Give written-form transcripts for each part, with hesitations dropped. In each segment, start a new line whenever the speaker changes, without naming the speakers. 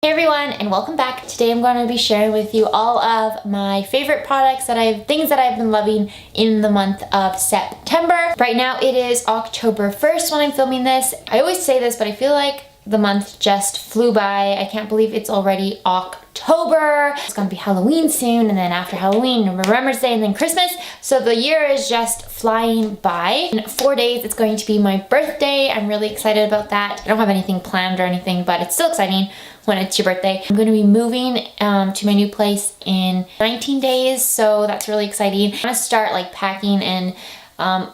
Hey everyone, and welcome back. Today I'm going to be sharing with you all of my favorite products things that I've been loving in the month of September. Right now it is October 1st when I'm filming this. I always say this, but I feel like the month just flew by. I can't believe it's already October. It's gonna be Halloween soon, and then after Halloween, Remembrance Day, and then Christmas. So the year is just flying by. In 4 days, it's going to be my birthday. I'm really excited about that. I don't have anything planned or anything, but it's still exciting when it's your birthday. I'm going to be moving to my new place in 19 days, so that's really exciting. I'm gonna start like packing and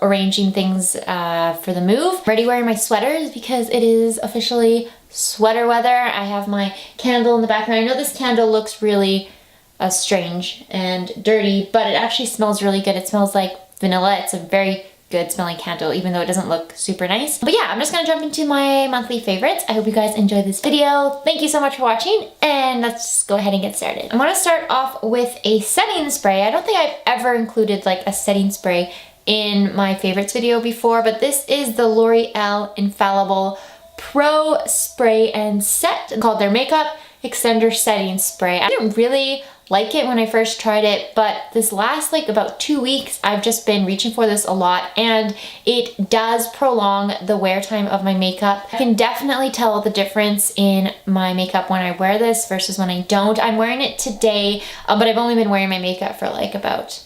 arranging things for the move. I'm already wearing my sweaters because it is officially sweater weather. I have my candle in the background. I know this candle looks really strange and dirty, but it actually smells really good. It smells like vanilla. It's a very good smelling candle, even though it doesn't look super nice. But yeah, I'm just gonna jump into my monthly favorites. I hope you guys enjoyed this video. Thank you so much for watching, and let's just go ahead and get started. I'm gonna start off with a setting spray. I don't think I've ever included like a setting spray in my favorites video before, but this is the L'Oreal Infallible Pro Spray and Set, called their Makeup Extender Setting Spray. I didn't really like it when I first tried it, but this last like about 2 weeks I've just been reaching for this a lot, and it does prolong the wear time of my makeup. I can definitely tell the difference in my makeup when I wear this versus when I don't. I'm wearing it today, but I've only been wearing my makeup for like about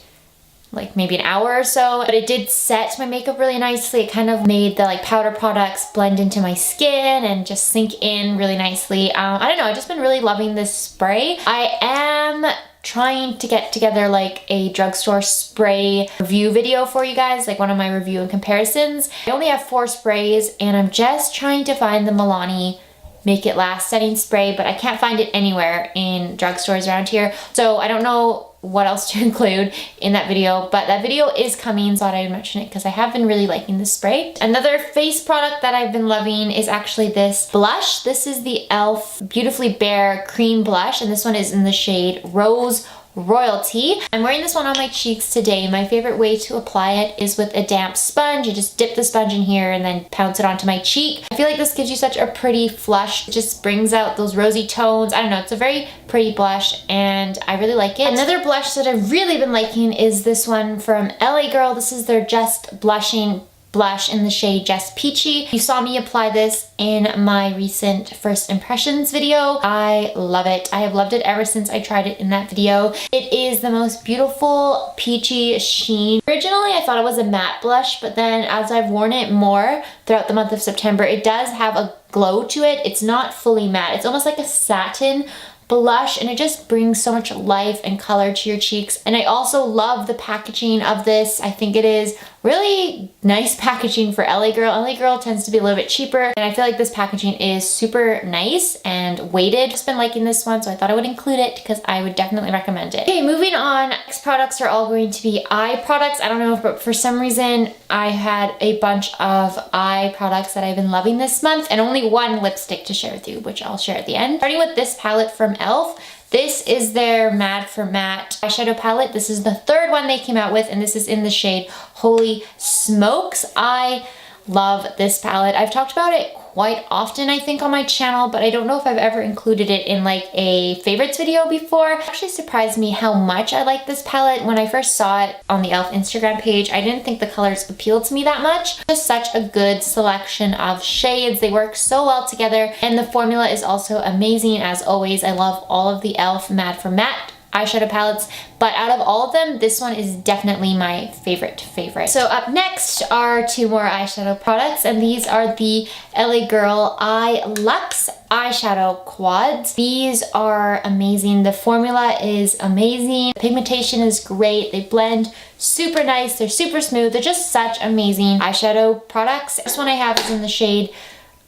maybe an hour or so, but it did set my makeup really nicely. It kind of made the like powder products blend into my skin and just sink in really nicely. I don't know, I've just been really loving this spray. I am trying to get together like a drugstore spray review video for you guys, like one of my review and comparisons. I only have 4 sprays, and I'm just trying to find the Milani Make It Last setting spray, but I can't find it anywhere in drugstores around here. So I don't know what else to include in that video, but that video is coming, so I thought I'd mention it because I have been really liking this spray. Another face product that I've been loving is actually this blush. This is the e.l.f. Beautifully Bare Cream Blush, and this one is in the shade Rose Royalty. I'm wearing this one on my cheeks today. My favorite way to apply it is with a damp sponge. You just dip the sponge in here and then pounce it onto my cheek. I feel like this gives you such a pretty flush. It just brings out those rosy tones. I don't know, it's a very pretty blush and I really like it. Another blush that I've really been liking is this one from LA Girl. This is their Just Blushing blush in the shade Just Peachy. You saw me apply this in my recent first impressions video. I love it. I have loved it ever since I tried it in that video. It is the most beautiful peachy sheen. Originally I thought it was a matte blush, but then as I've worn it more throughout the month of September, it does have a glow to it. It's not fully matte. It's almost like a satin blush, and it just brings so much life and color to your cheeks. And I also love the packaging of this. I think it is really nice packaging for LA Girl. LA Girl tends to be a little bit cheaper, and I feel like this packaging is super nice and weighted. Just been liking this one, so I thought I would include it because I would definitely recommend it. Okay, moving on. Next products are all going to be eye products. I don't know, but for some reason I had a bunch of eye products that I've been loving this month, and only one lipstick to share with you, which I'll share at the end. Starting with this palette from e.l.f. This is their Mad for Matte eyeshadow palette. This is the 3rd one they came out with, and this is in the shade Holy Smokes. I love this palette. I've talked about it quite often, I think, on my channel, but I don't know if I've ever included it in like a favorites video before. It actually surprised me how much I like this palette. When I first saw it on the e.l.f. Instagram page, I didn't think the colors appealed to me that much. Just such a good selection of shades. They work so well together, and the formula is also amazing as always. I love all of the e.l.f. Mad for Matte eyeshadow palettes, but out of all of them, this one is definitely my favorite. So up next are 2 more eyeshadow products, and these are the LA Girl Eye Luxe eyeshadow quads. These are amazing. The formula is amazing. The pigmentation is great. They blend super nice. They're super smooth. They're just such amazing eyeshadow products. This one I have is in the shade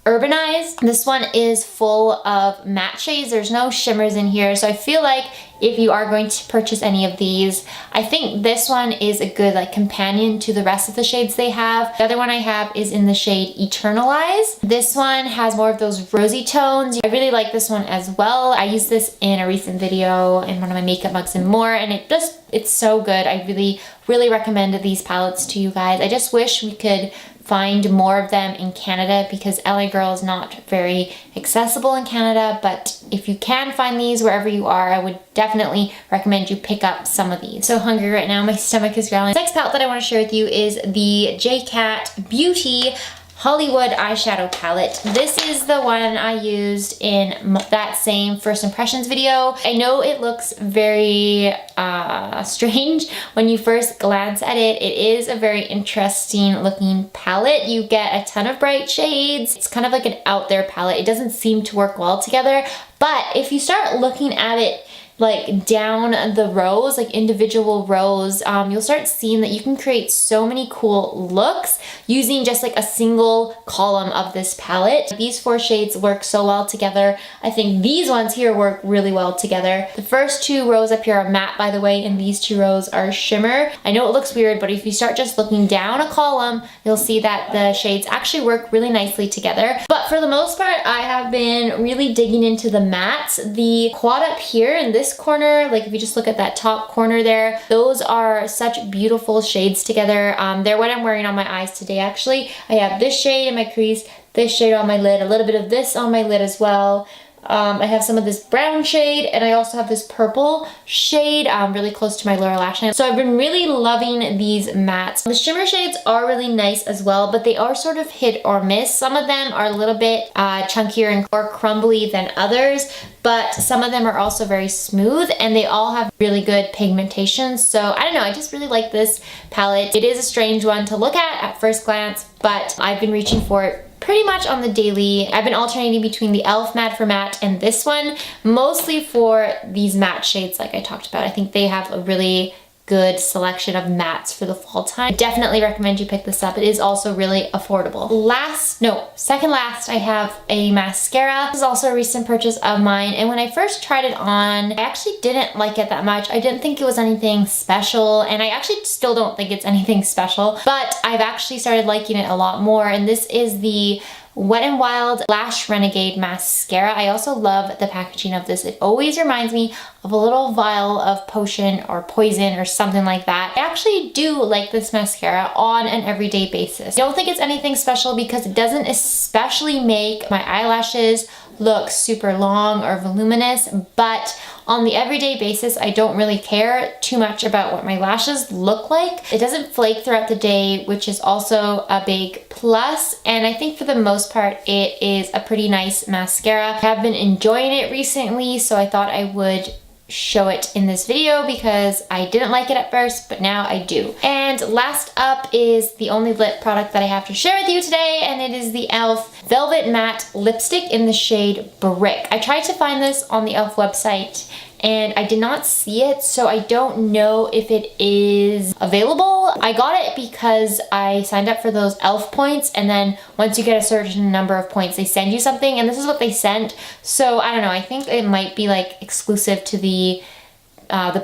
Urbanize. This one is full of matte shades. There's no shimmers in here, so I feel like if you are going to purchase any of these, I think this one is a good like companion to the rest of the shades they have. The other one I have is in the shade Eternalize. This one has more of those rosy tones. I really like this one as well. I used this in a recent video in one of my makeup mugs and more, and it's so good. I really recommend these palettes to you guys. I just wish we could find more of them in Canada because LA Girl is not very accessible in Canada, but if you can find these wherever you are, I would definitely recommend you pick up some of these. So hungry right now, my stomach is growling. The next palette that I want to share with you is the JCat Beauty Hollywood eyeshadow palette. This is the one I used in that same first impressions video. I know it looks very strange when you first glance at it. It is a very interesting looking palette. You get a ton of bright shades. It's kind of like an out there palette. It doesn't seem to work well together, but if you start looking at it like down the rows, like individual rows, you'll start seeing that you can create so many cool looks using just like a single column of this palette. These 4 shades work so well together. I think these ones here work really well together. The first 2 rows up here are matte, by the way, and these 2 rows are shimmer. I know it looks weird, but if you start just looking down a column, you'll see that the shades actually work really nicely together. But for the most part, I have been really digging into the mattes. The quad up here in this corner, like if you just look at that top corner there, those are such beautiful shades together. They're what I'm wearing on my eyes today actually. I have this shade in my crease, this shade on my lid, a little bit of this on my lid as well. I have some of this brown shade, and I also have this purple shade really close to my lower lash line. So I've been really loving these mattes. The shimmer shades are really nice as well, but they are sort of hit or miss. Some of them are a little bit chunkier and more crumbly than others, but some of them are also very smooth, and they all have really good pigmentation. So I don't know, I just really like this palette. It is a strange one to look at first glance, but I've been reaching for it pretty much on the daily. I've been alternating between the e.l.f. Matte for Matte and this one, mostly for these matte shades like I talked about. I think they have a really good selection of mattes for the fall time. I definitely recommend you pick this up. It is also really affordable. Second last, I have a mascara. This is also a recent purchase of mine, and when I first tried it on, I actually didn't like it that much. I didn't think it was anything special, and I actually still don't think it's anything special, but I've actually started liking it a lot more, and this is the Wet n Wild Lash Renegade Mascara. I also love the packaging of this. It always reminds me of a little vial of potion or poison or something like that. I actually do like this mascara on an everyday basis. I don't think it's anything special because it doesn't especially make my eyelashes look super long or voluminous, but on the everyday basis, I don't really care too much about what my lashes look like. It doesn't flake throughout the day, which is also a big plus, and I think for the most part, it is a pretty nice mascara. I have been enjoying it recently, so I thought I would show it in this video because I didn't like it at first, but now I do. And last up is the only lip product that I have to share with you today, and it is the e.l.f. Velvet Matte Lipstick in the shade Brick. I tried to find this on the e.l.f. website and I did not see it, so I don't know if it is available. I got it because I signed up for those e.l.f. points, and then once you get a certain number of points, they send you something, and this is what they sent. So I don't know, I think it might be like exclusive to the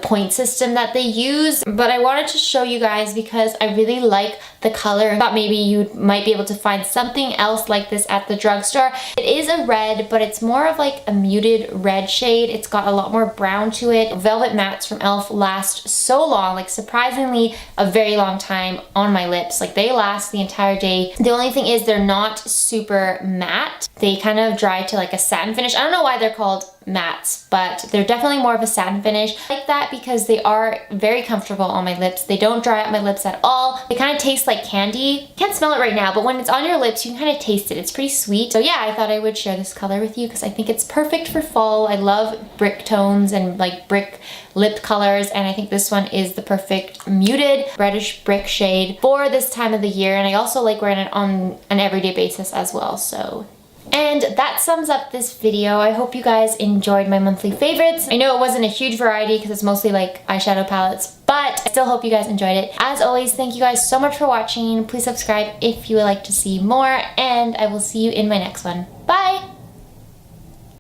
point system that they use, but I wanted to show you guys because I really like the color. I thought maybe you might be able to find something else like this at the drugstore. It is a red, but it's more of like a muted red shade. It's got a lot more brown to it. Velvet mattes from e.l.f. last so long, like surprisingly a very long time on my lips. Like they last the entire day. The only thing is they're not super matte. They kind of dry to like a satin finish. I don't know why they're called mattes, but they're definitely more of a satin finish. I like that because they are very comfortable on my lips. They don't dry out my lips at all. They kind of taste like candy. Can't smell it right now, but when it's on your lips, you can kind of taste it. It's pretty sweet. So yeah, I thought I would share this color with you because I think it's perfect for fall. I love brick tones and like brick lip colors, and I think this one is the perfect muted reddish brick shade for this time of the year, and I also like wearing it on an everyday basis as well. So and that sums up this video. I hope you guys enjoyed my monthly favorites. I know it wasn't a huge variety because it's mostly like eyeshadow palettes, but I still hope you guys enjoyed it. As always, thank you guys so much for watching. Please subscribe if you would like to see more, and I will see you in my next one. Bye!